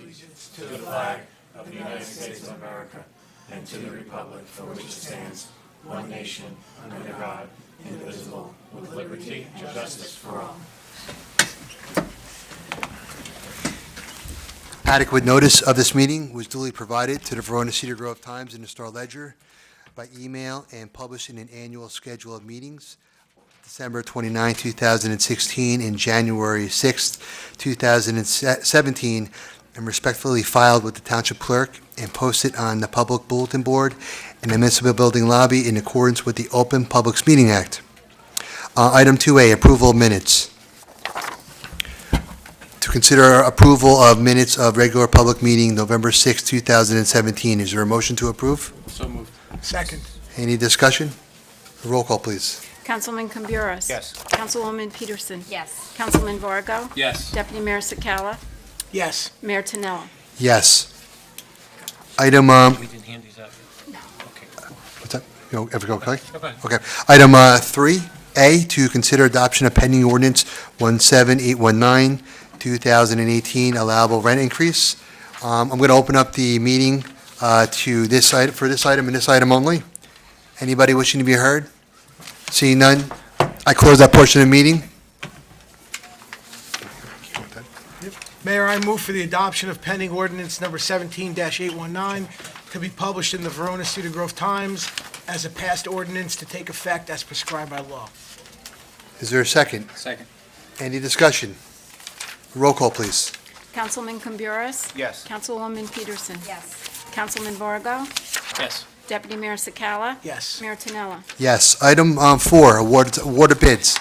allegiance to the flag of the United States of America and to the republic for which it stands, one nation, under God, indivisible, with liberty and justice for all. Adequate notice of this meeting was duly provided to the Verona Cedar Grove Times and the Star Ledger by email and published in an annual schedule of meetings, December 29, 2016, and January 6, 2017, and respectfully filed with the Township Clerk and posted on the Public Bulletin Board in the Municipal Building Lobby in accordance with the Open Publics Meeting Act. Item 2A, approval of minutes. To consider approval of minutes of regular public meeting November 6, 2017. Is there a motion to approve? So moved. Second. Any discussion? Roll call, please. Councilman Camburas. Yes. Councilwoman Peterson. Yes. Councilman Vargo. Yes. Deputy Mayor Sakala. Yes. Mayor Tonella. Yes. Item, We didn't hand these out. No. Okay. what's that? You know, everything okay? Okay. Okay. Item 3A, to consider adoption of pending ordinance 17819, 2018 allowable rent increase. I'm going to open up the meeting to this item, for this item and this item only. Anybody wishing to be heard? Seeing none, I close that portion of the meeting. Mayor, I move for the adoption of pending ordinance number 17-819 to be published in the Verona Cedar Grove Times as a passed ordinance to take effect as prescribed by law. Is there a second? Second. Any discussion? Roll call, please. Councilman Camburas. Yes. Councilwoman Peterson. Yes. Councilman Vargo. Yes. Deputy Mayor Sakala. Yes. Mayor Tonella. Yes. Item 4, awarded bids.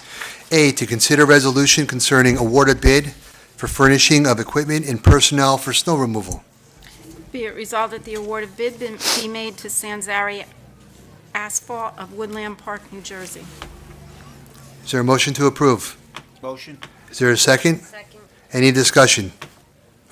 A, to consider resolution concerning awarded bid for furnishing of equipment and personnel for snow removal. Be it resolved that the award of bid be made to Sanzari Asphalt of Woodland Park, New Jersey. Is there a motion to approve? Motion. Is there a second? Second. Any discussion?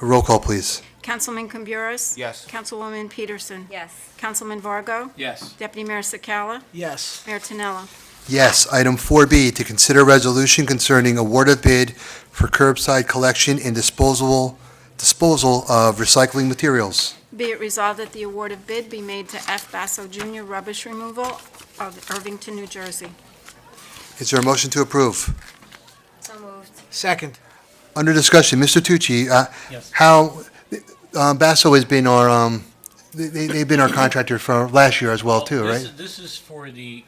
Roll call, please. Councilman Camburas. Yes. Councilwoman Peterson. Yes. Councilman Vargo. Yes. Deputy Mayor Sakala. Yes. Mayor Tonella. Yes. Item 4B, to consider resolution concerning awarded bid for curbside collection and disposal of recycling materials. Be it resolved that the award of bid be made to F. Basso Jr. Rubbish Removal of Irvington, New Jersey. Is there a motion to approve? So moved. Second. Under discussion, Mr. Tucci, Yes. how, Basso has been our, they've been our contractor for last year as well, too, right? This is for the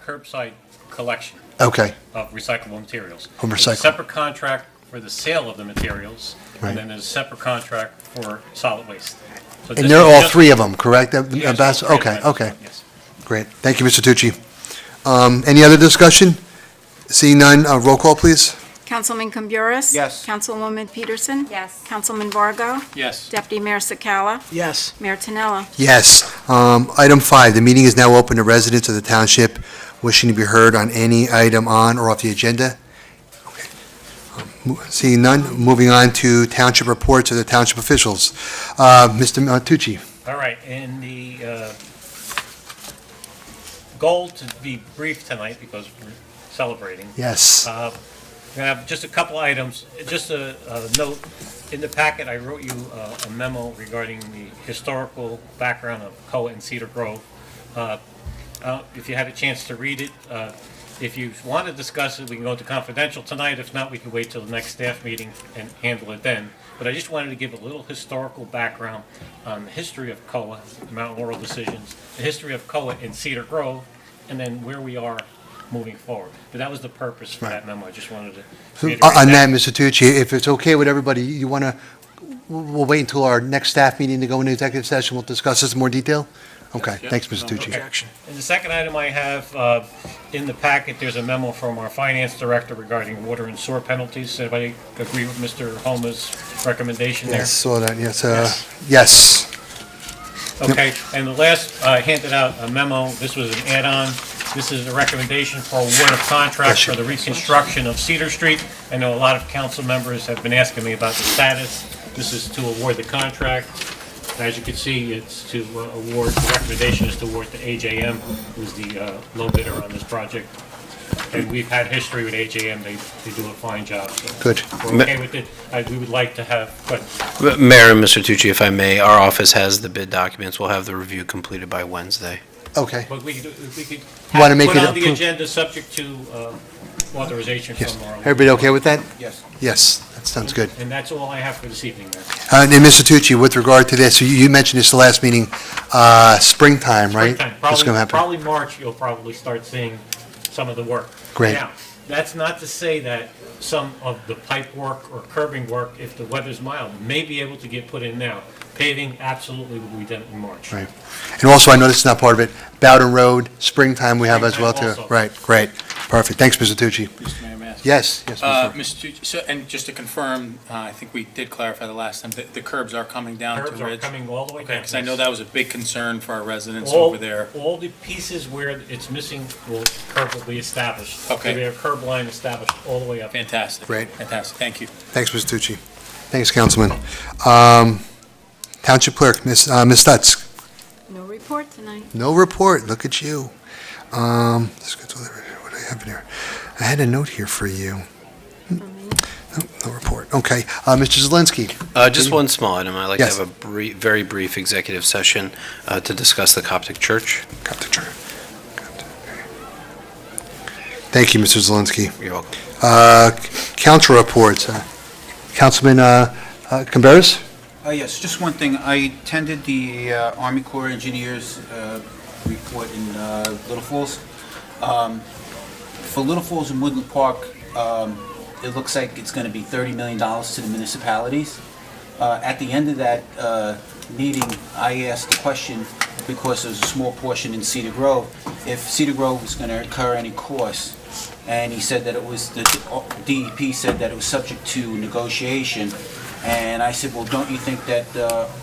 curbside collection Okay, of recyclable materials. Of There's a recyclable. separate contract for the sale of the materials, Right. and then there's a separate contract for solid waste. So and this they're is all just- three of them, correct? Yes, Basso, all three okay, of them. okay, Yes. great. Thank you, Mr. Tucci. Any other discussion? Seeing none, roll call, please. Councilman Camburas. Yes. Councilwoman Peterson. Yes. Councilman Vargo. Yes. Deputy Mayor Sakala. Yes. Mayor Tonella. Yes. Item 5, the meeting is now open to residents of the township wishing to be heard on any item on or off the agenda. Okay. Seeing none, moving on to township reports of the township officials. Mr. Tucci. All right, and the goal to be brief tonight, because we're celebrating, Yes. I have just a couple items. Just a note, in the packet, I wrote you a memo regarding the historical background of Koa and Cedar Grove. If you had a chance to read it, if you want to discuss it, we can go into confidential tonight. If not, we can wait till the next staff meeting and handle it then. But I just wanted to give a little historical background on the history of Koa, the Mountain Laurel decisions, the history of Koa and Cedar Grove, and then where we are moving forward. But that was the purpose for that memo. I just wanted to reiterate On that, Mr. Tucci, if it's okay with everybody, you want to, we'll wait until our next staff meeting to go into executive session. We'll discuss this in more detail? Okay, Yes. thanks, Mr. Tucci. Objection. And the second item I have, in the packet, there's a memo from our finance director regarding water and sewer penalties. Anybody agree with Mr. Homa's recommendation there? Yes, saw that, yes. Yes. Okay, and the last, I handed out a memo, this was an add-on. This is a recommendation for award of contract for the reconstruction of Cedar Street. I know a lot of council members have been asking me about the status. This is to award the contract. As you can see, it's to award, the recommendation is to award to AJM, who's the low bidder on this project. And we've had history with AJM, they do a fine job. So Good. we're okay with it. We would like to have, but Mayor and Mr. Tucci, if I may, our office has the bid documents. We'll have the review completed by Wednesday. Okay. we could Wanna make put it on the approved? agenda subject to authorization Yes. from our. Everybody okay with that? Yes. Yes, that sounds good. And that's all I have for this evening, Mayor. And then, Mr. Tucci, with regard to this, you mentioned this the last meeting, springtime, right? Springtime. That's gonna happen. Probably March, you'll probably start seeing some of the work. Great. Now, that's not to say that some of the pipe work or curbing work, if the weather's mild, may be able to get put in now. Paving absolutely will be done in March. Right. And also, I know this is not part of it, Bowden Road, springtime we have as well, too. Springtime also. Right, great, perfect. Thanks, Mr. Tucci. Mr. Mayor, may I ask? Yes, yes, Mr. Mr. Tucci, so, and just to confirm, I think we did clarify the last time, that the curbs are coming down to Curbs are Ridge? coming all the way Okay, down. because I know that was a big concern for our residents All- over there. All the pieces where it's missing curb will be established. Okay. So we have curb line established all the way up. Fantastic. Great. Fantastic, thank you. Thanks, Mr. Tucci. Thanks, Councilman. Township Clerk, Ms. Stutz. No report tonight. No report, look at you. Let's go to what do I have in here? I had a note here for you. No report, okay. Mr. Zelinski. Just one small item. I'd like to Yes. have a very brief executive session to discuss the Coptic Church. Coptic Church. Thank you, Mr. Zelinski. You're welcome. Council reports. Councilman Camberas? Yes, just one thing. I attended the Army Corps of Engineers report in Little Falls. For Little Falls and Woodland Park, it looks like it's going to be $30 million to the municipalities. At the end of that meeting, I asked the question, because there's a small portion in Cedar Grove, if Cedar Grove was going to incur any costs. And he said that it was, the DEP said that it was subject to negotiation. And I said, well, don't you think that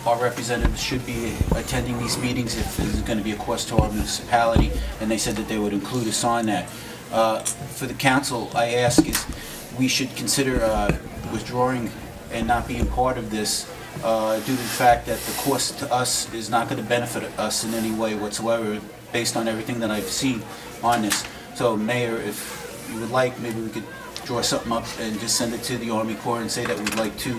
our representatives should be attending these meetings if there's going to be a cost to our municipality? And they said that they would include us on that. For the council, I ask is, we should consider withdrawing and not being part of this due to the fact that the cost to us is not going to benefit us in any way whatsoever, based on everything that I've seen on this. So, Mayor, if you would like, maybe we could draw something up and just send it to the Army Corps and say that we'd like to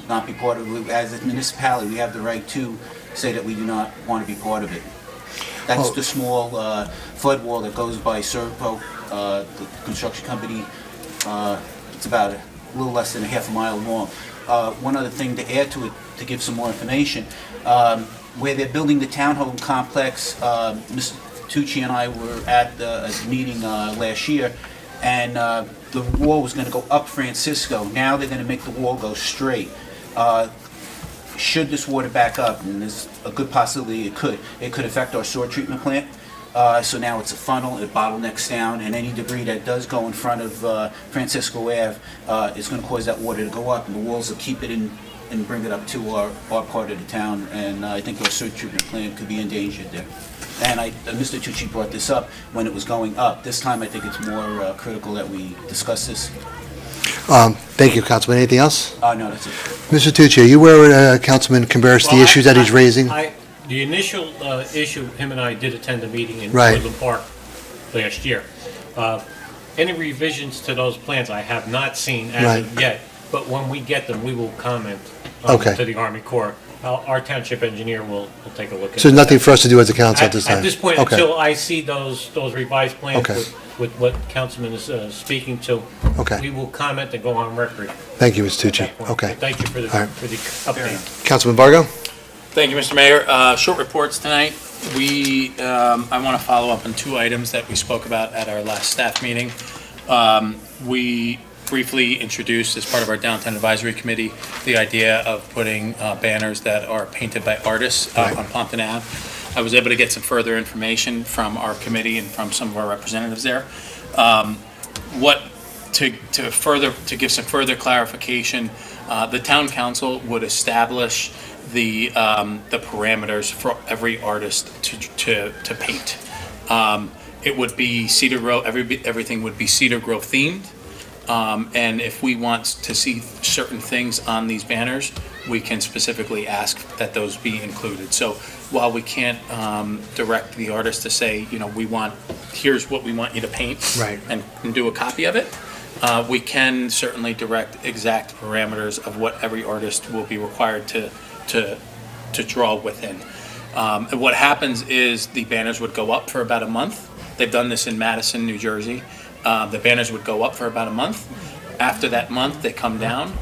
not be part of it. As a municipality, we have the right to say that we do not want to be part of it. That's the small flood wall that goes by Serpo, the construction company. It's about a little less than a half a mile long. One other thing to add to it, to give some more information, where they're building the townhome complex, Mr. Tucci and I were at a meeting last year, and the wall was going to go up Francisco. Now they're going to make the wall go straight. Should this water back up, and there's a good possibility it could affect our sewer treatment plant. So now it's a funnel, it bottlenecks down, and any debris that does go in front of Francisco Ave is going to cause that water to go up, and the walls will keep it in and bring it up to our part of the town, and I think our sewer treatment plant could be endangered there. And Mr. Tucci brought this up when it was going up. This time, I think it's more critical that we discuss this. Thank you, Councilman. Anything else? No, that's it. Mr. Tucci, are you aware with Councilman Camberas, the Well, issues that he's raising? The initial issue, him and I did attend a meeting in Right. Woodland Park last year. Any revisions to those plans I have not seen as Right. of yet, but when we get them, we will comment Okay. to the Army Corps. Our township engineer will take a look at it. So nothing for us to do as a council at this time? At this point, Okay. until I see those revised plans Okay. with what Councilman is speaking to, Okay. we will comment and go on record. Thank you, Mr. at Tucci. that point. Okay. Thank you for the All right. update. Councilman Vargo? Thank you, Mr. Mayor. Short reports tonight. I want to follow up on two items that we spoke about at our last staff meeting. We briefly introduced, as part of our Downtown Advisory Committee, the idea of putting banners that are painted by artists Right. on Pompton Ave. I was able to get some further information from our committee and from some of our representatives there. To give some further clarification, the town council would establish the parameters for every artist to paint. It would be Cedar Grove. Everything would be Cedar Grove themed. And if we want to see certain things on these banners, we can specifically ask that those be included. So while we can't direct the artist to say, here's what we want you to paint, Right. and do a copy of it, we can certainly direct exact parameters of what every artist will be required to draw within. And what happens is the banners would go up for about a month. They've done this in Madison, New Jersey. The banners would go up for about a month. After that month, they come down,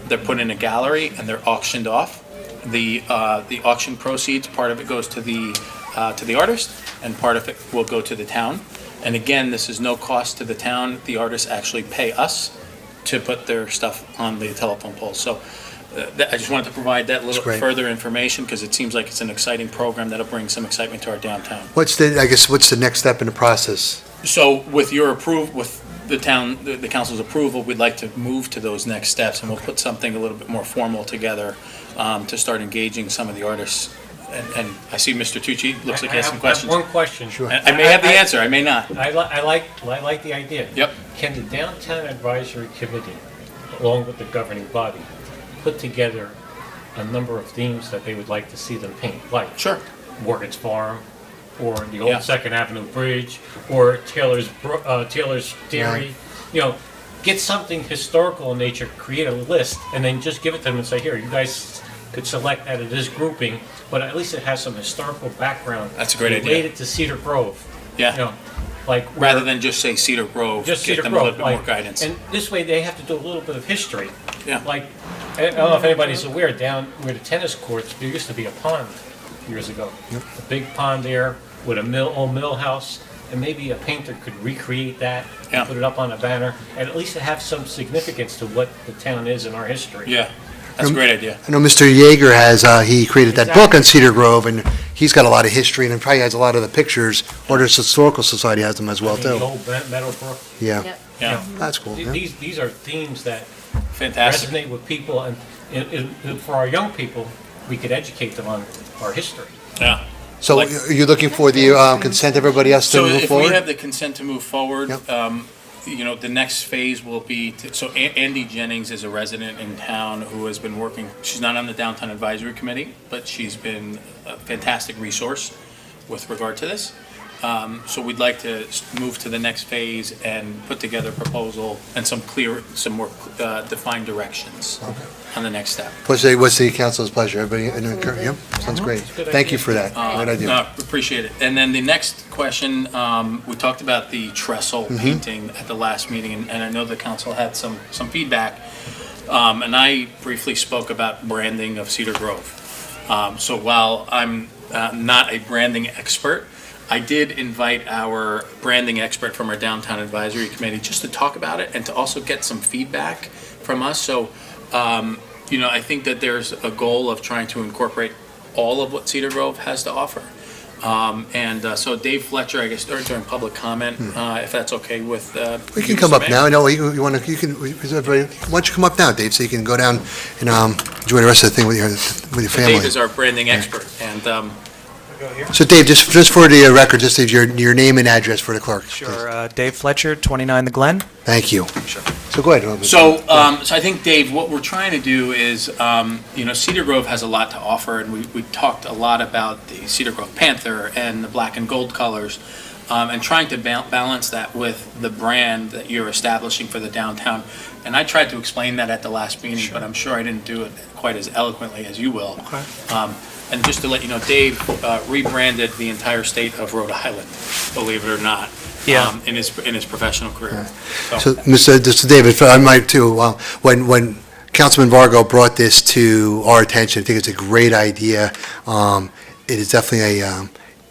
they're put in a gallery, and they're auctioned off. The auction proceeds, part of it goes to the artist, and part of it will go to the town. And again, this is no cost to the town. The artists actually pay us to put their stuff on the telephone poles. So I just wanted to provide that little great. further information, because it seems like it's an exciting program that'll bring some excitement to our downtown. What's the next step in the process? So with your approval, with the council's approval, we'd like to move to those next steps, and we'll put something a little bit more formal together to start engaging some of the artists. And I see Mr. Tucci looks like he has some questions. I have one question. Sure. I may have the answer, I may not. I like the idea. Yep. Can the Downtown Advisory Committee, along with the governing body, put together a number of themes that they would like to see them paint, like Sure. Morgan's Farm, or the Yeah. old Second Avenue Bridge, or Taylor's Dairy? Get something historical in nature, create a list, and then just give it to them and say, here, you guys could select out of this grouping, but at least it has some historical background. That's a great idea. Related to Cedar Grove. Yeah. Like Rather where- than just say Cedar Grove, just give Cedar them Grove, a little bit more like- guidance. And this way, they have to do a little bit of history. Yeah. Like, I don't know if anybody's aware, down where the tennis courts, there used to be a pond years ago. A big pond there with a old mill house, and maybe a painter could recreate that, Yeah. and put it up on a banner, and at least it have some significance to what the town is in our history. Yeah, that's a great idea. I know Mr. Yeager he created that book on Cedar Grove, and he's got a lot of history, and probably has a lot of the pictures. Artists Historical Society has them as well, The too. old Meadowbrook. Yeah, Yeah, that's cool. yeah. These are themes that fantastic. resonate with people, and for our young people, we could educate them on our history. Yeah. So Like- are you looking for the consent, everybody else to So move if we forward? have the consent to move forward, Yep. the next phase will be, so Andy Jennings is a resident in town who has been working, she's not on the Downtown Advisory Committee, but she's been a fantastic resource with regard to this. So we'd like to move to the next phase and put together a proposal and some more defined directions on the next step. What's the council's pleasure? Everybody, yep, sounds great. Good Thank you idea. for that. Great idea. No, appreciate it. And then the next question, we talked about the trestle Mm-hmm. painting at the last meeting, and I know the council had some feedback. And I briefly spoke about branding of Cedar Grove. So while I'm not a branding expert, I did invite our branding expert from our Downtown Advisory Committee just to talk about it and to also get some feedback from us. So, I think that there's a goal of trying to incorporate all of what Cedar Grove has to offer. So Dave Fletcher, I guess, during public comment, if that's okay with. We you, can come Mr. up Mayor? now. No, you want to, why don't you come up now, Dave, so you can go down and enjoy the rest of the thing with your family. Dave is our branding expert, and So Dave, just for the record, just leave your name and address for the clerk. please. Sure, Dave Fletcher, 29 The Glen. Thank you. So go ahead. So I think, Dave, what we're trying to do is, Cedar Grove has a lot to offer, and we talked a lot about the Cedar Grove Panther and the black and gold colors, and trying to balance that with the brand that you're establishing for the downtown. And I tried to explain that at the last meeting, but I'm sure I didn't do it quite as eloquently as you will. Okay. And just to let you know, Dave rebranded the entire state of Rhode Island, believe it or not, Yeah. in his professional career. So, Mr. David, I might too, when Councilman Vargo brought this to our attention, I think it's a great idea. It is definitely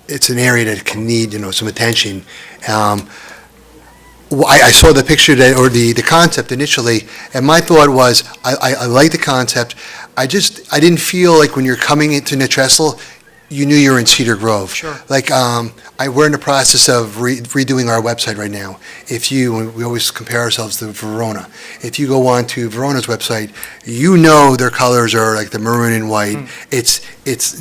it's an area that can need, some attention. I saw the picture or the concept initially, and my thought was, I like the concept. I didn't feel like when you're coming into New Trestle, you knew you were in Cedar Grove. Sure. Like, we're in the process of redoing our website right now. We always compare ourselves to Verona. If you go on to Verona's website, their colors are like the maroon and white. It's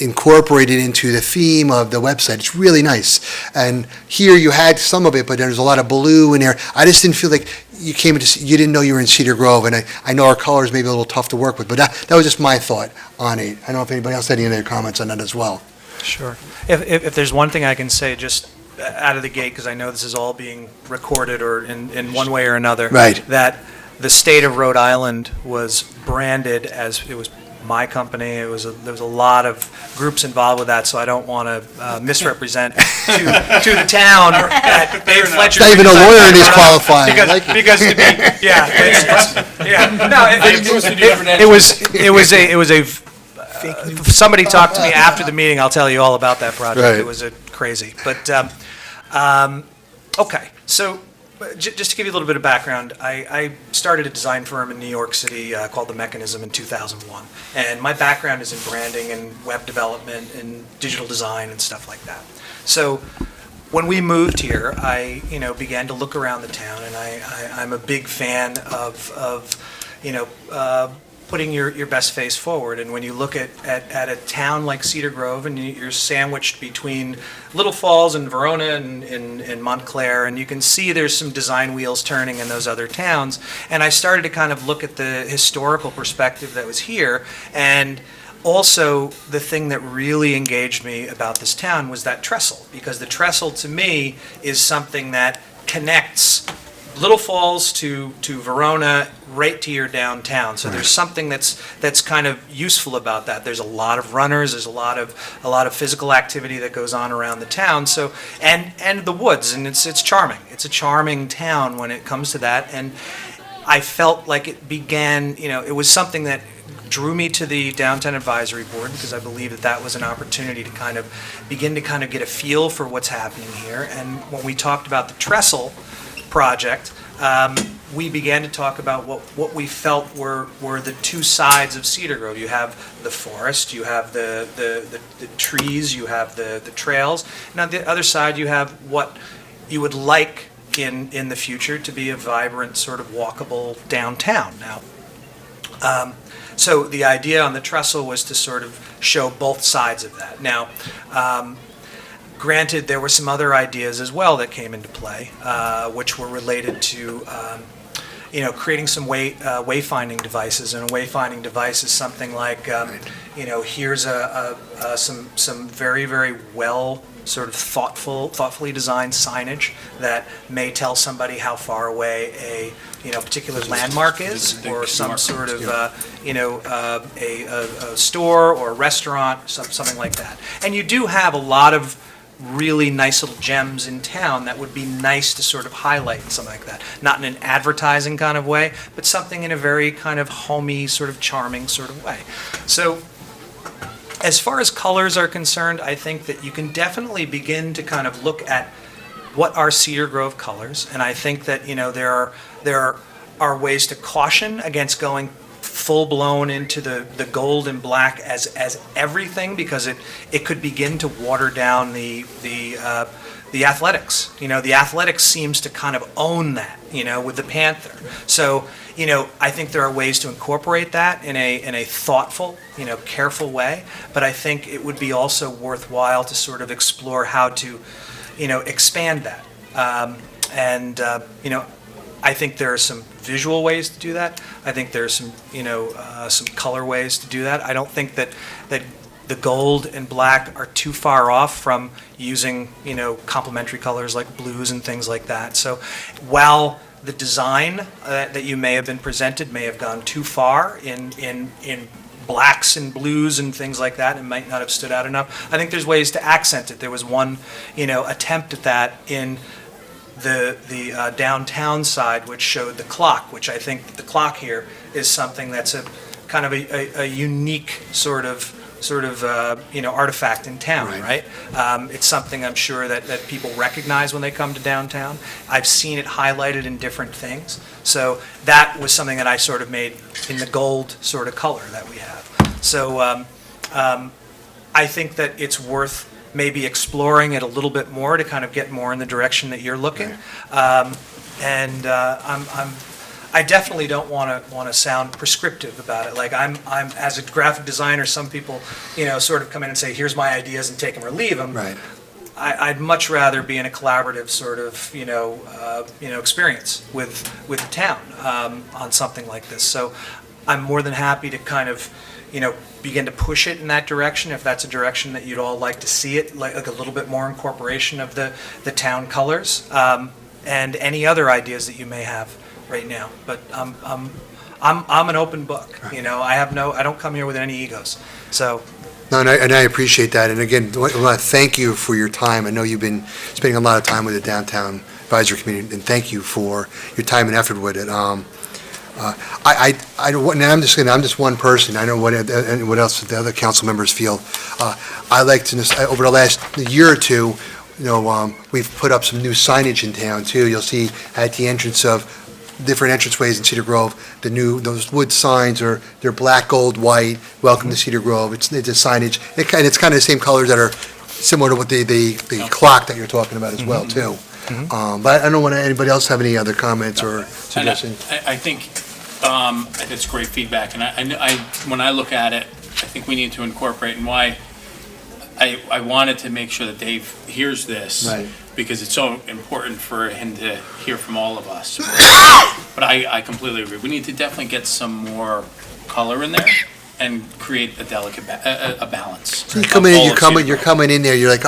incorporated into the theme of the website. It's really nice. And here you had some of it, but there's a lot of blue in there. I just didn't feel like you came into, you didn't know you were in Cedar Grove, and I know our colors may be a little tough to work with, but that was just my thought on it. I don't know if anybody else had any other comments on that as well. Sure. If there's one thing I can say just out of the gate, because I know this is all being recorded or in one way or another. Right. That the state of Rhode Island was branded as, it was my company, there was a lot of groups involved with that, so I don't want to misrepresent to the town that Dave Fletcher. Not even a lawyer is qualified. I like it. Because to be, yeah, it was a somebody talked to me after the meeting. I'll tell you all about that project. Right. It was crazy, but okay. So just to give you a little bit of background, I started a design firm in New York City called The Mechanism in 2001, and my background is in branding and web development and digital design and stuff like that. So when we moved here, I began to look around the town, and I'm a big fan of putting your best face forward. And when you look at a town like Cedar Grove, and you're sandwiched between Little Falls and Verona and Montclair, and you can see there's some design wheels turning in those other towns. And I started to kind of look at the historical perspective that was here. And also, the thing that really engaged me about this town was that trestle, because the trestle to me is something that connects Little Falls to Verona, right to your downtown. So there's something that's kind of useful about that. There's a lot of runners. There's a lot of physical activity that goes on around the town. So and the woods, and it's charming. It's a charming town when it comes to that. And I felt like it began. It was something that drew me to the Downtown Advisory Board, because I believe that was an opportunity to kind of begin to kind of get a feel for what's happening here. And when we talked about the trestle project, we began to talk about what we felt were the two sides of Cedar Grove. You have the forest, you have the trees, you have the trails, and on the other side you have what you would like in the future to be a vibrant, sort of walkable downtown. Now, so the idea on the trestle was to sort of show both sides of that. Now, granted, there were some other ideas as well that came into play, which were related to, creating some wayfinding devices. And a wayfinding device is something like, here's some very, very well sort of thoughtfully designed signage that may tell somebody how far away a particular landmark is, or some sort of a store or a restaurant, something like that. And you do have a lot of really nice little gems in town that would be nice to sort of highlight and something like that. Not in an advertising kind of way, but something in a very kind of homey, sort of charming sort of way. So as far as colors are concerned, I think that you can definitely begin to kind of look at what are Cedar Grove colors, and I think that there are ways to caution against going full-blown into the gold and black as everything, because it could begin to water down the athletics. The athletics seems to kind of own that, with the Panther. So, I think there are ways to incorporate that in a thoughtful, careful way, but I think it would be also worthwhile to sort of explore how to, expand that. I think there are some visual ways to do that. I think there are some, some color ways to do that. I don't think that the gold and black are too far off from using, complementary colors like blues and things like that. So while the design that you may have been presented may have gone too far in blacks and blues and things like that, and might not have stood out enough, I think there's ways to accent it. There was one, attempt at that in the downtown side, which showed the clock, which I think the clock here is something that's a kind of a unique sort of artifact in town, right? It's something I'm sure that people recognize when they come to downtown. I've seen it highlighted in different things. So that was something that I sort of made in the gold sort of color that we have. So I think that it's worth maybe exploring it a little bit more to kind of get more in the direction that you're looking. I definitely don't want to sound prescriptive about it. Like I'm as a graphic designer, some people, sort of come in and say, here's my ideas and take them or leave them. Right. I'd much rather be in a collaborative sort of, experience with the town on something like this. So I'm more than happy to kind of, begin to push it in that direction, if that's a direction that you'd all like to see it, like a little bit more incorporation of the town colors, and any other ideas that you may have right now. But I'm an open book, I don't come here with any egos, so. No, and I appreciate that. And again, I want to thank you for your time. I know you've been spending a lot of time with the Downtown Advisory Committee, and thank you for your time and effort with it. I'm just one person. I know what else the other council members feel. I like to, over the last year or two, we've put up some new signage in town too. You'll see at the entrance of different entranceways in Cedar Grove, those wood signs they're black, gold, white, welcome to Cedar Grove. It's a signage. It's kind of the same colors that are similar to what the clock that you're talking about as well too. But I don't want anybody else have any other comments or suggestions. I think it's great feedback, and I when I look at it, I think we need to incorporate, and why I wanted to make sure that Dave hears this, Right. because it's so important for him to hear from all of us. But I completely agree. We need to definitely get some more color in there and create a delicate a balance. So you come in, you're coming in there, you're like,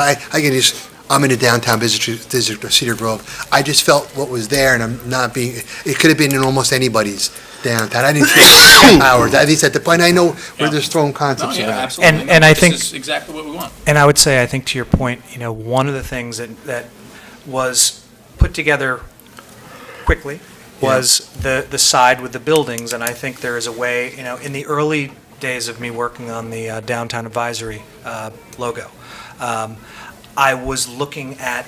I'm in a downtown district of Cedar Grove. I just felt what was there, and I'm not being, it could have been in almost anybody's downtown. I didn't feel hours, at least at the point. I know we're just throwing concepts around. Absolutely. And I think this is exactly what we want. And I would say, I think to your point, one of the things that was put together quickly was the side with the buildings, and I think there is a way, in the early days of me working on the Downtown Advisory logo, I was looking at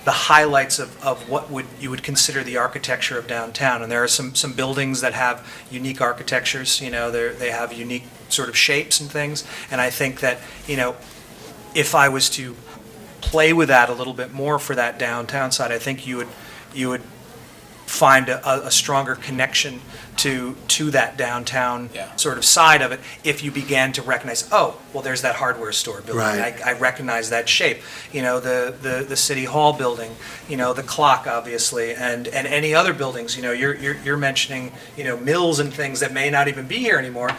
the highlights of what you would consider the architecture of downtown, and there are some buildings that have unique architectures, they have unique sort of shapes and things, and I think that, if I was to play with that a little bit more for that downtown side, I think you would find a stronger connection to that downtown sort of side of it if you began to recognize, there's that hardware store building. Right. I recognize that shape. The City Hall building, the clock, obviously, and any other buildings. You're mentioning, mills and things that may not even be here anymore.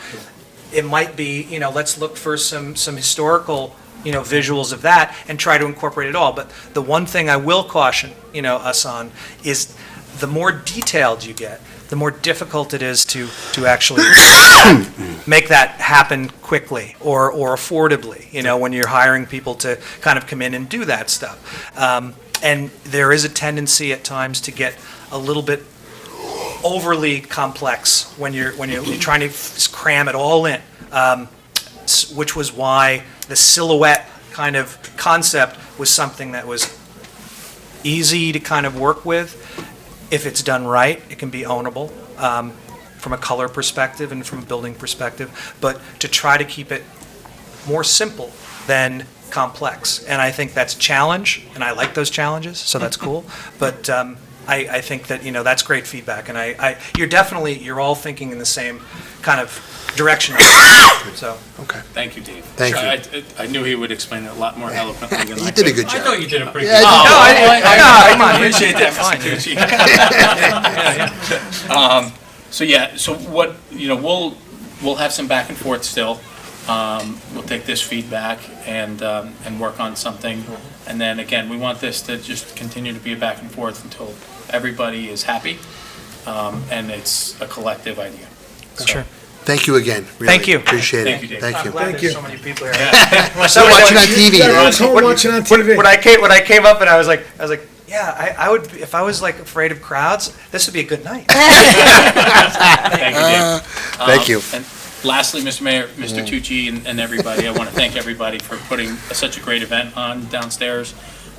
It might be, let's look for some historical visuals of that and try to incorporate it all. But the one thing I will caution, us on is the more detailed you get, the more difficult it is to actually make that happen quickly or affordably, when you're hiring people to kind of come in and do that stuff. And there is a tendency at times to get a little bit overly complex when you're trying to cram it all in, which was why the silhouette kind of concept was something that was easy to kind of work with. If it's done right, it can be ownable from a color perspective and from a building perspective, but to try to keep it more simple than complex. And I think that's a challenge, and I like those challenges, so that's cool. But I think that, that's great feedback, and you're all thinking in the same kind of direction. So. Okay. Thank you, Dave. Thank you. I knew he would explain it a lot more eloquently than I You could. did a good job. I thought you did a pretty Yeah, good I job. I appreciate that, Mr. Tucci. So what, we'll have some back and forth still. We'll take this feedback and work on something. And then again, we want this to just continue to be a back and forth until everybody is happy. And it's a collective idea. So, Sure. Thank you again. Really. Thank you. Appreciate it. Thank you, Dave. Thank you. I'm glad Thank there's you. so many people here. So watching on TV. Yeah, I was man. home watching on TV. When I came up and I was like, yeah, I would, if I was like afraid of crowds, this would be a good night. Thank you, Dave. Thank you. And lastly, Mr. Mayor, Mr. Tucci, and everybody, I want to thank everybody for putting such a great event on downstairs.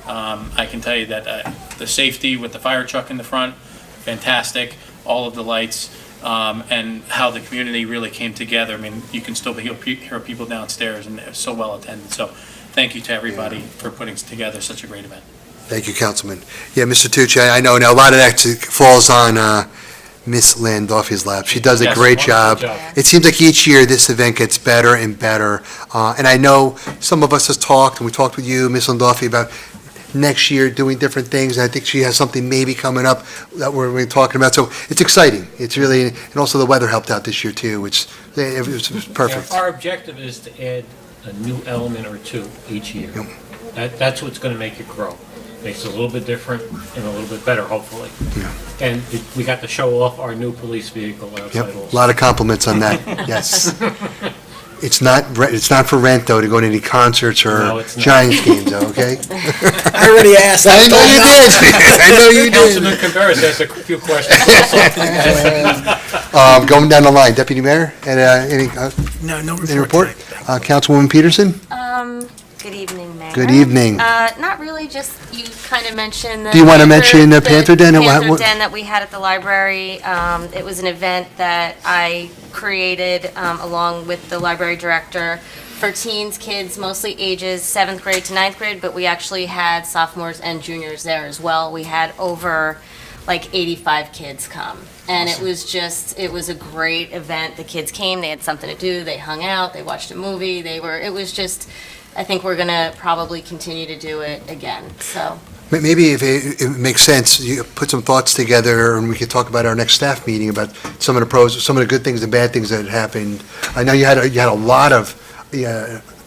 I can tell you that the safety with the fire truck in the front, fantastic. All of the lights, and how the community really came together. I mean, you can still hear people downstairs, and they're so well attended. So thank you to everybody for putting together such a great event. Thank you, Councilman. Yeah, Mr. Tucci, I know now a lot of that falls on Miss Landolfi's lap. She does a Yes, great wonderful job. job. It seems like each year this event gets better and better. And I know some of us has talked, and we talked with you, Miss Landolfi, about next year doing different things. I think she has something maybe coming up that we're talking about. So it's exciting. It's really, and also the weather helped out this year too, which it was perfect. Our objective is to add a new element or two each year. That's what's going to make it grow. Makes it a little bit different and a little bit better, hopefully. And we got to show off our new police vehicle outside Yep, a also. lot of compliments on that, yes. It's not for rent, though, to go to any concerts No, or it's not. Giants games, though, okay? I already asked. I know you did, I know you did. Councilman Cabarrus asked a few questions also. Going down the line, Deputy Mayor, and No report. any report? tonight. Councilwoman Peterson? Good evening, Mayor. Good evening. Not really, just you kind of mentioned the. Do you wanna mention the Panther Den and Panther what- Den that we had at the library. It was an event that I created along with the library director for teens, kids, mostly ages 7th grade to 9th grade, but we actually had sophomores and juniors there as well. We had over like 85 kids come. And it was a great event. The kids came, they had something to do, they hung out, they watched a movie, it was just, I think we're gonna probably continue to do it again, so. Maybe if it makes sense, you put some thoughts together, and we could talk about our next staff meeting about some of the pros, some of the good things and bad things that happened. I know you had a lot of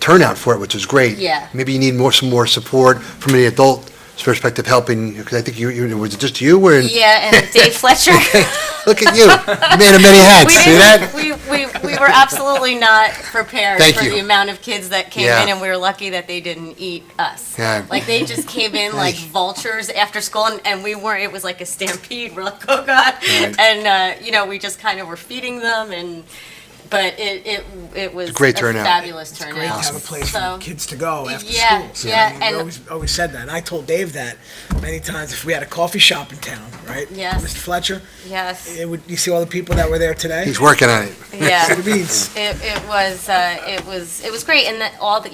turnout for it, which is great. Yeah. Maybe you need some more support from the adult perspective helping, because I think was it just you, or? Yeah, and Dave Fletcher. Look at you, man of many hats, We see that? we were absolutely not prepared Thank for you. the amount of kids that came Yeah. in, and we were lucky that they didn't eat us. Yeah. Like, they just came in like vultures after school, and we weren't, it was like a stampede, we're like, oh God. Right. And, we just kind of were feeding them, but it was Great a turnout. fabulous It's great turnout. to have a place So- for kids to go after Yeah, school. So, yeah, I mean, we and- always said that. And I told Dave that many times. If we had a coffee shop in town, right? Yes. Mr. Fletcher, Yes, you see all the people that were there today? He's working on it. yeah. See the beans. It was great, and that all the,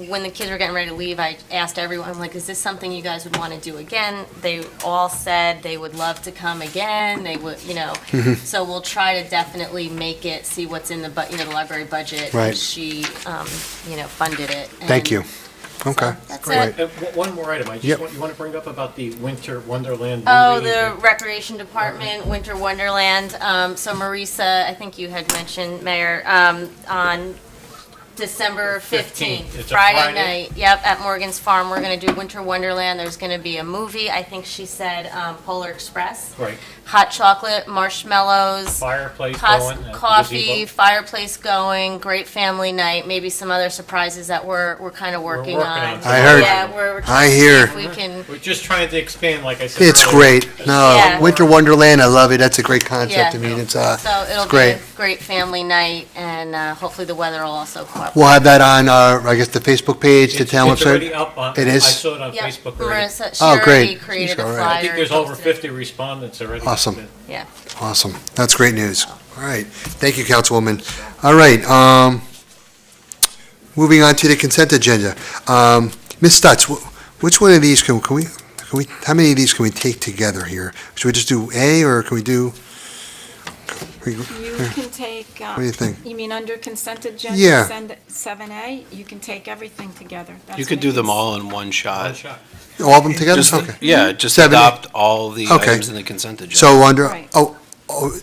when the kids were getting ready to leave, I asked everyone, I'm like, is this something you guys would want to do again? They all said they would love to come again, they would, so we'll try to definitely make it, see what's in the the library budget. Right. She, funded it. Thank and you. Okay. That's Great. it. One more item, Yep. you want to bring up about the Winter Wonderland Oh, movie? the Recreation Department, Winter Wonderland. So Marisa, I think you had mentioned, Mayor, on December 15th, It's a Friday Friday. night. Yep, at Morgan's Farm, we're going to do Winter Wonderland. There's going to be a movie. I think she said Polar Express. Right, Hot chocolate, marshmallows. fireplace going. at the Coffee, gazebo. fireplace going, great family night, maybe some other surprises that we're kind of working working on. on. I heard. Yeah, we're I trying to see hear. if we can. We're just trying to expand, like I said It's earlier. great. No, Yeah. Winter Wonderland, I love it. That's a great concept. Yeah. I mean, it's So it'll be great. a great family night, and hopefully the weather will also cooperate. We'll have that on, I guess, the Facebook page, the It's town already website. up on, It is? I saw it on Yep, Facebook already. Marissa, she Oh, already great. created a All right. flyer. I think there's and over posted it. 50 respondents already. Awesome. Yeah. Awesome. That's great news. All right. Thank you, Councilwoman. All right, moving on to the consent agenda. Ms. Stutz, which one of these can we, how many of these can we take together here? Should we just do A, or can we do? You can take, What do you think? you mean under consent agenda? Yeah. 7A, you can take everything together. That's You could what do it them is. all in one shot. One shot. All of them together? Just, Okay. yeah, just 7A. adopt all the Okay. items in the consent agenda. So under, Right.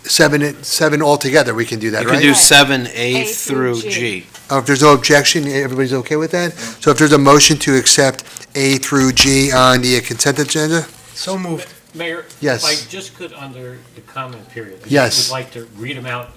seven altogether, we can do that, You right? can do Right. 7A A through through G. G. If there's no objection, everybody's okay with that? So if there's a motion to accept A through G on the consent agenda? So moved. Mayor? Yes. If I just could, under the comment period. I Yes. just would like to read them out,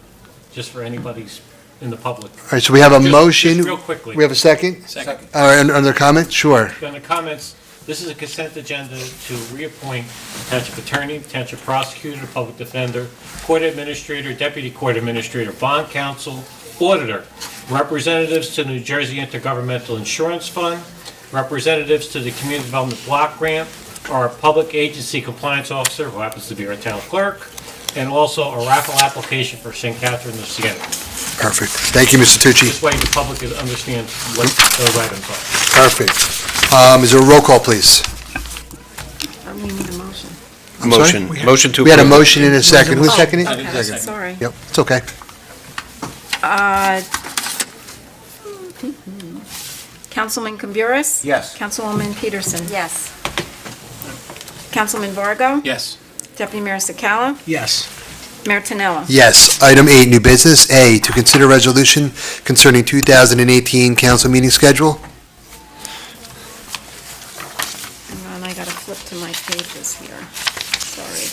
just for anybody's in the public. All right, so we have a Just motion. real quickly. We have a second? Second. Under comment? Sure. On the comments, this is a consent agenda to reappoint township attorney, township prosecutor, public defender, court administrator, deputy court administrator, bond counsel, auditor, representatives to the New Jersey Intergovernmental Insurance Fund, representatives to the Community Development Block Grant, our public agency compliance officer, who happens to be our town clerk, and also a raffle application for St. Catherine of Siena. Perfect. Thank you, Mr. Tucci. This way the public understands what those items are. Perfect. Is there a roll call, please? We need a motion. I'm sorry? Motion to approve. We had a motion and a second. Who's seconding? Okay, sorry. Yep, it's okay. Councilman Camburis? Yes. Councilwoman Peterson? Yes. Councilman Vargo? Yes. Deputy Mayor Sakala? Yes. Mayor Tinella? Yes. Item 8, new business. A, to consider resolution concerning 2018 council meeting schedule. Hang on, I gotta flip to my pages here. Sorry.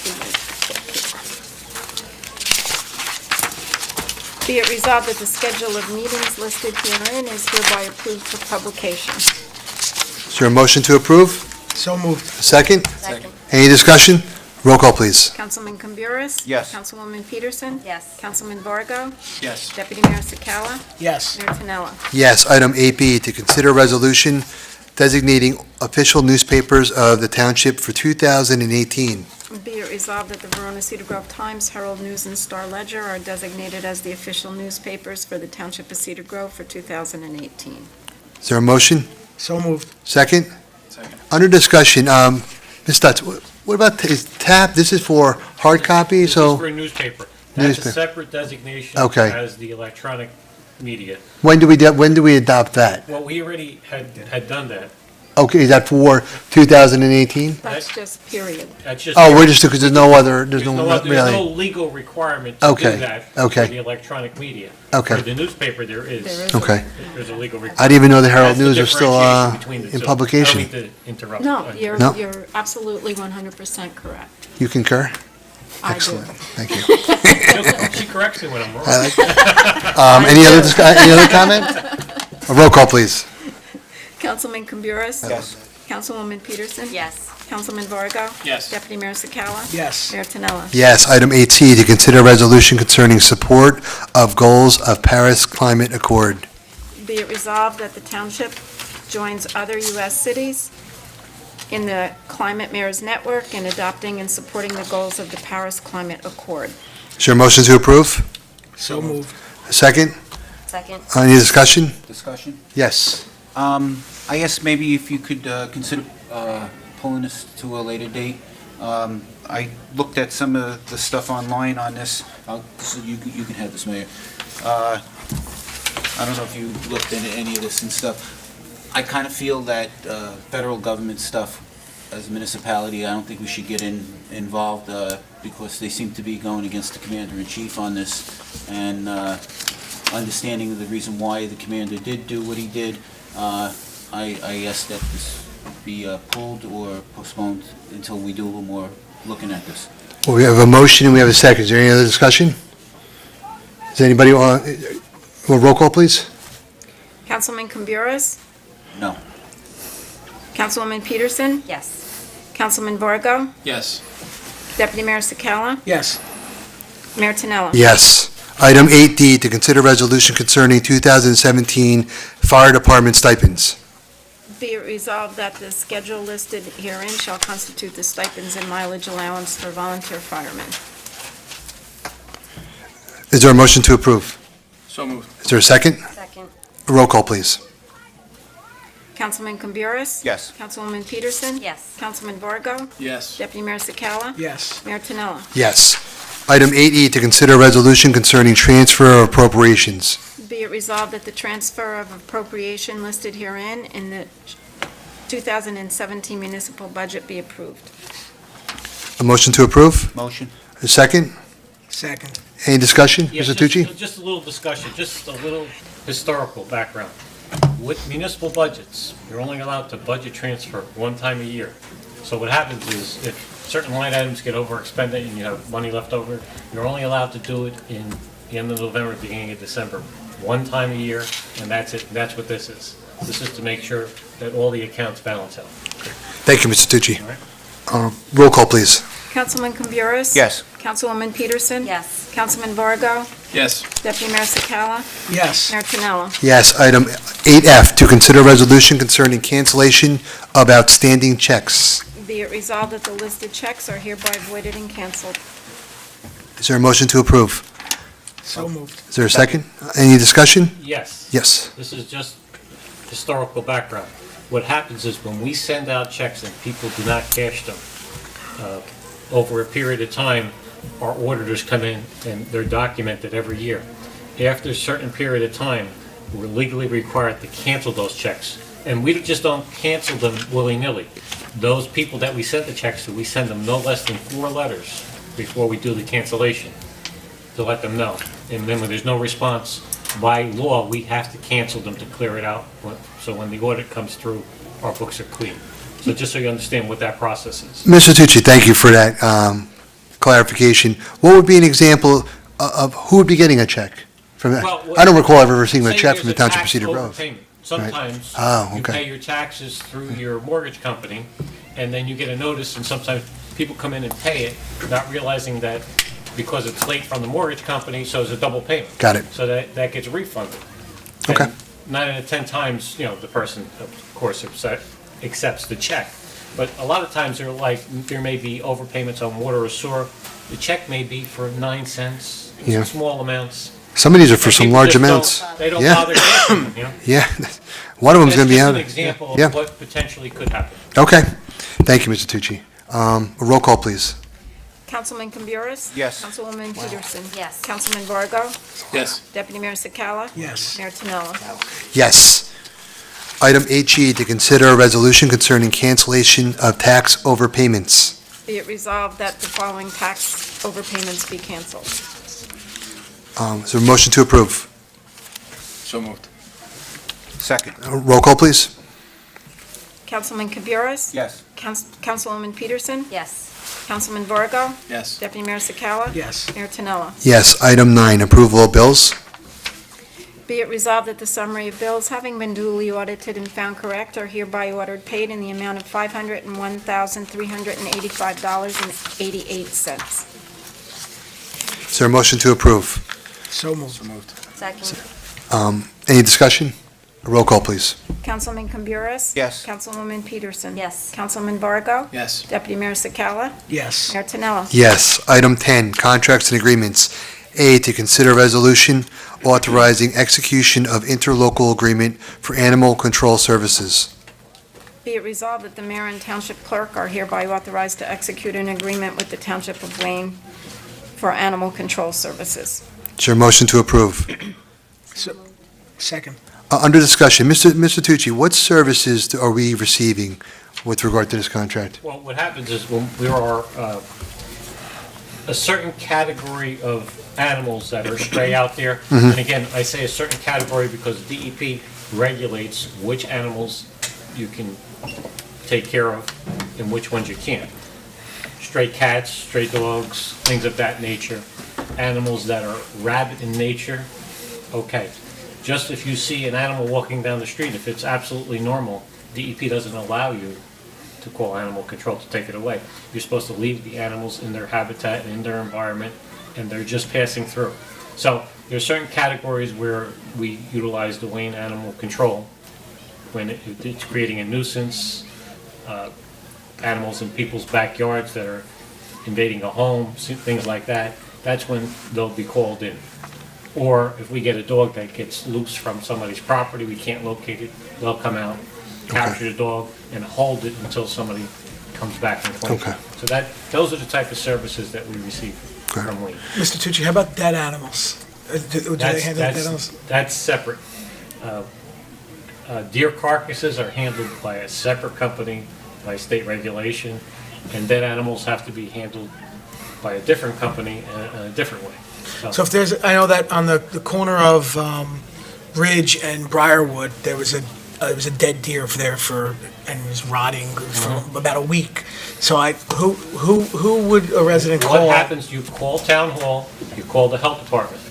Be it resolved that the schedule of meetings listed herein is hereby approved for publication. Is there a motion to approve? So moved. A second? Second. Any discussion? Roll call, please. Councilman Camburis? Yes. Councilwoman Peterson? Yes. Councilman Vargo? Yes. Deputy Mayor Sakala? Yes. Mayor Tinella? Yes. Item 8B, to consider resolution designating official newspapers of the township for 2018. Be it resolved that the Verona Cedar Grove Times, Herald News, and Star Ledger are designated as the official newspapers for the Township of Cedar Grove for 2018. Is there a motion? So moved. Second? Second. Under discussion, Ms. Stutz, what about, is TAP, this is for hard copy, This is so for a newspaper. That's a Newspaper. separate designation Okay. as the electronic media. when do we adopt that? Well, we already had done that. Okay, is that for 2018? That's just period. That's just. Oh, we're just, because there's no other, there's There's no, no, not there's no really. legal requirement to do Okay, that okay. for the electronic media. Okay. For the newspaper, there is. There is. Okay. There's a legal requirement. I didn't even know the Herald That's the News was still differentiation between the in two. publication. I don't mean to interrupt. No, No? you're absolutely 100% correct. You concur? I do. Excellent, thank you. She corrects me when I'm wrong. I like that. Any other comment? A roll call, please. Councilman Camburis? Yes. Councilwoman Peterson? Yes. Councilman Vargo? Yes. Deputy Mayor Sakala? Yes. Mayor Tinella? Yes. Item 8C, to consider resolution concerning support of goals of Paris Climate Accord. Be it resolved that the township joins other U.S. cities in the Climate Mayors Network in adopting and supporting the goals of the Paris Climate Accord. Is there a motion to approve? So moved. A second? Second. Any discussion? Discussion? Yes. I guess maybe if you could consider pulling this to a later date. I looked at some of the stuff online on this. So you can have this, Mayor. I don't know if you looked into any of this and stuff. I kind of feel that federal government stuff, as a municipality, I don't think we should get involved because they seem to be going against the commander-in-chief on this. And understanding the reason why the commander did do what he did, I ask that this be pulled or postponed until we do a little more looking at this. Well, we have a motion and we have a second. Is there any other discussion? Does anybody want, well, roll call, please? Councilman Camburis? No. Councilwoman Peterson? Yes. Councilman Vargo? Yes. Deputy Mayor Sakala? Yes. Mayor Tinella? Yes. Item 8D, to consider resolution concerning 2017 fire department stipends. Be it resolved that the schedule listed herein shall constitute the stipends and mileage allowance for volunteer firemen. Is there a motion to approve? So moved. Is there a second? Second. Roll call, please. Councilman Camburis? Yes. Councilwoman Peterson? Yes. Councilman Vargo? Yes. Deputy Mayor Sakala? Yes. Mayor Tinella? Yes. Item 8E, to consider resolution concerning transfer of appropriations. Be it resolved that the transfer of appropriation listed herein in the 2017 municipal budget be approved. A motion to approve? Motion? A second? Second. Any discussion? Yeah, Mr. Tucci? just a little discussion, just a little historical background. With municipal budgets, you're only allowed to budget transfer one time a year. So what happens is, if certain line items get overexpended and you have money left over, you're only allowed to do it in the end of November, beginning of December, one time a year, and that's it. That's what this is. This is to make sure that all the accounts balance out. Thank you, Mr. Tucci. All right. Roll call, please. Councilman Camburis? Yes. Councilwoman Peterson? Yes. Councilman Vargo? Yes. Deputy Mayor Sakala? Yes. Mayor Tinella? Yes. Item 8F, to consider resolution concerning cancellation of outstanding checks. Be it resolved that the listed checks are hereby voided and canceled. Is there a motion to approve? So moved. Is there a second? Any discussion? Yes. Yes. This is just historical background. What happens is when we send out checks and people do not cash them, over a period of time, our auditors come in and they're documented every year. After a certain period of time, we're legally required to cancel those checks. And we just don't cancel them willy-nilly. Those people that we send the checks to, we send them no less than 4 letters before we do the cancellation to let them know. And then when there's no response, by law, we have to cancel them to clear it out. So when the audit comes through, our books are clean. So just so you understand what that process is. Mr. Tucci, thank you for that clarification. What would be an example of who would be getting a check from that? Well, I don't recall ever receiving a say check there's from the a Township of tax Cedar Grove. overpayment. Sometimes Oh, you okay. pay your taxes through your mortgage company, and then you get a notice, and sometimes people come in and pay it, not realizing that because it's late from the mortgage company, so it's a double payment. Got it. So that gets refunded. Okay. And 9 out of 10 times, the person, of course, accepts the check. But a lot of times there may be overpayments on water or sewer. The check may be for 9 cents, Yeah. small amounts. Some of these are for And some people large just amounts. They don't Yeah. bother canceling them, Yeah, one of them's going to be That's out. just an example Yeah. of what potentially could happen. Okay. Thank you, Mr. Tucci. A roll call, please. Councilman Camburis? Yes. Councilwoman Peterson? Yes. Councilman Vargo? Yes. Deputy Mayor Sakala? Yes. Mayor Tinella? Yes. Item HE, to consider a resolution concerning cancellation of tax overpayments. Be it resolved that the following tax overpayments be canceled. Is there a motion to approve? So moved. Second. Roll call, please. Councilman Camburis? Yes. Councilwoman Peterson? Yes. Councilman Vargo? Yes. Deputy Mayor Sakala? Yes. Mayor Tinella? Yes. Item 9, approval of bills. Be it resolved that the summary of bills having been duly audited and found correct are hereby ordered paid in the amount of $501,385.88. Is there a motion to approve? So moved. So moved. Second. Any discussion? Roll call, please. Councilman Camburis? Yes. Councilwoman Peterson? Yes. Councilman Vargo? Yes. Deputy Mayor Sakala? Yes. Mayor Tinella? Yes. Item 10, contracts and agreements. A, to consider resolution authorizing execution of interlocal agreement for animal control services. Be it resolved that the mayor and township clerk are hereby authorized to execute an agreement with the Township of Wayne for animal control services. Is there a motion to approve? So, second. Under discussion, Mr. Tucci, what services are we receiving with regard to this contract? Well, what happens is when there are a certain category of animals that are stray out there, and again, I say a certain category because DEP regulates which animals you can take care of and which ones you can't. Stray cats, stray dogs, things of that nature. Animals that are rabid in nature, okay. Just if you see an animal walking down the street, if it's absolutely normal, DEP doesn't allow you to call animal control to take it away. You're supposed to leave the animals in their habitat and in their environment, and they're just passing through. So there are certain categories where we utilize the Wayne Animal Control when it's creating a nuisance, animals in people's backyards that are invading a home, things like that. That's when they'll be called in. Or if we get a dog that gets loose from somebody's property, we can't locate it, they'll come out, capture the dog, and hold it until somebody comes back and claims Okay. it. So those are the type of services that we receive from Wayne. Mr. Tucci, how about dead animals? Do they handle dead animals? That's separate. Deer carcasses are handled by a separate company, by state regulation, and dead animals have to be handled by a different company in a different way. So if there's, I know that on the corner of Ridge and Briarwood, there was a dead deer there and it was rotting for about a week. So who would a resident call? What happens, you call town hall, you call the health department.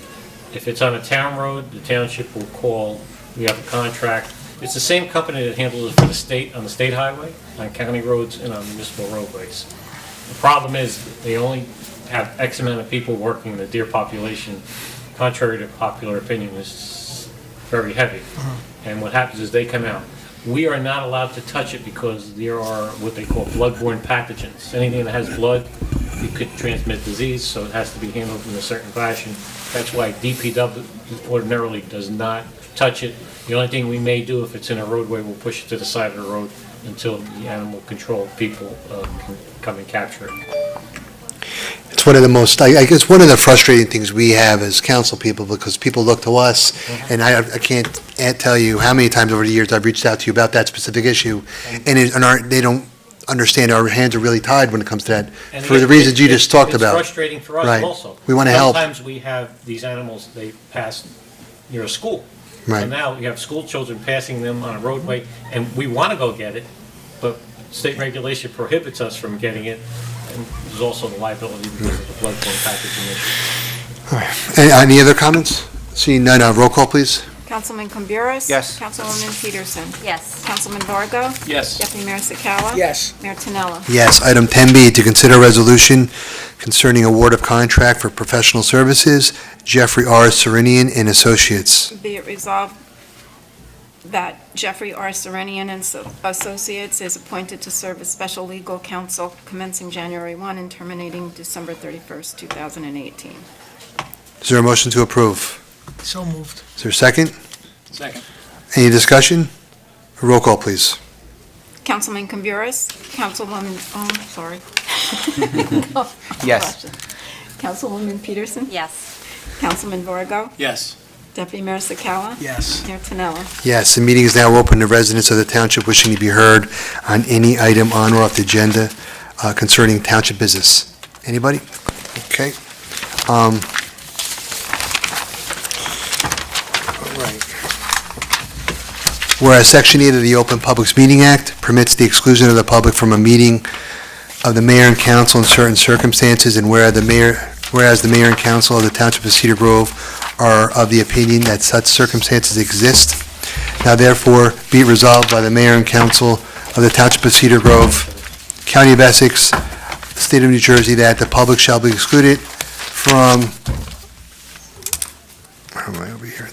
If it's on a town road, the township will call, we have a contract. It's the same company that handles it for the state, on the state highway, on county roads, and on municipal roadways. The problem is, they only have X amount of people working, the deer population, contrary to popular opinion, is very heavy. And what happens is they come out. We are not allowed to touch it because there are what they call bloodborne pathogens. Anything that has blood, it could transmit disease, so it has to be handled in a certain fashion. That's why DPW ordinarily does not touch it. The only thing we may do if it's in a roadway, we'll push it to the side of the road until the animal control people can come and capture it. It's one of the most, I guess, one of the frustrating things we have as council people, because people look to us, and I can't tell you how many times over the years I've reached out to you about that specific issue, and they don't understand our hands are really tied when it comes to that, And for the again, reasons you just talked It's about. frustrating for us Right. also. We wanna help. Sometimes we have these animals, they pass near a school. Right. So now you have school children passing them on a roadway, and we want to go get it, but state regulation prohibits us from getting it, and there's also the liability because of the bloodborne packaging issue. All right. Any other comments? Seeing none, roll call, please. Councilman Camburis? Yes. Councilwoman Peterson? Yes. Councilman Vargo? Yes. Deputy Mayor Sakala? Yes. Mayor Tinella? Yes. Item 10B, to consider resolution concerning award of contract for professional services, Jeffrey R. Serenian and Associates. Be it resolved that Jeffrey R. Serenian and Associates is appointed to serve as special legal counsel commencing January 1 and terminating December 31st, 2018. Is there a motion to approve? So moved. Is there a second? Second. Any discussion? Roll call, please. Councilman Camburis? Councilwoman, sorry. Yes. Councilwoman Peterson? Yes. Councilman Vargo? Yes. Deputy Mayor Sakala? Yes. Mayor Tinella? Yes, the meeting is now open to residents of the township wishing to be heard on any item on or off the agenda concerning township business. Anybody? Okay. All right. Whereas Section 8 of the Open Publics Meeting Act permits the exclusion of the public from a meeting of the mayor and council in certain circumstances, and whereas the mayor and council of the Township of Cedar Grove are of the opinion that such circumstances exist, now therefore be it resolved by the mayor and council of the Township of Cedar Grove, County of Essex, State of New Jersey, that the public shall be excluded from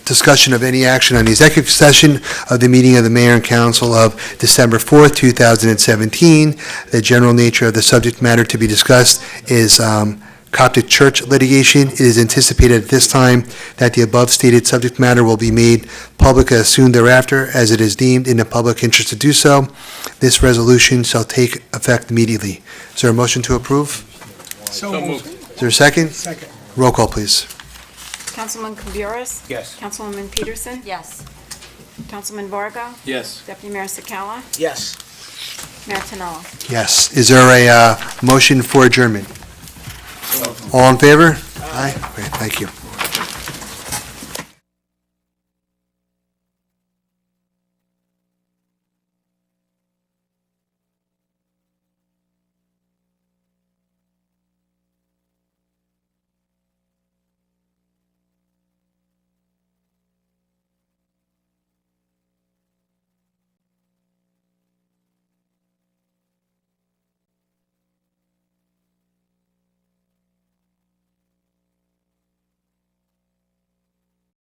discussion of any action on the executive session of the meeting of the mayor and council of December 4th, 2017. The general nature of the subject matter to be discussed is Coptic Church litigation. It is anticipated at this time that the above stated subject matter will be made public as soon thereafter as it is deemed in the public interest to do so. This resolution shall take effect immediately. Is there a motion to approve? So moved. Is there a second? Second. Roll call, please. Councilman Camburis? Yes. Councilwoman Peterson? Yes. Councilman Vargo? Yes. Deputy Mayor Sakala? Yes. Mayor Tinella? Yes. Is there a motion for adjournment? All in favor? Aye. Great, thank you.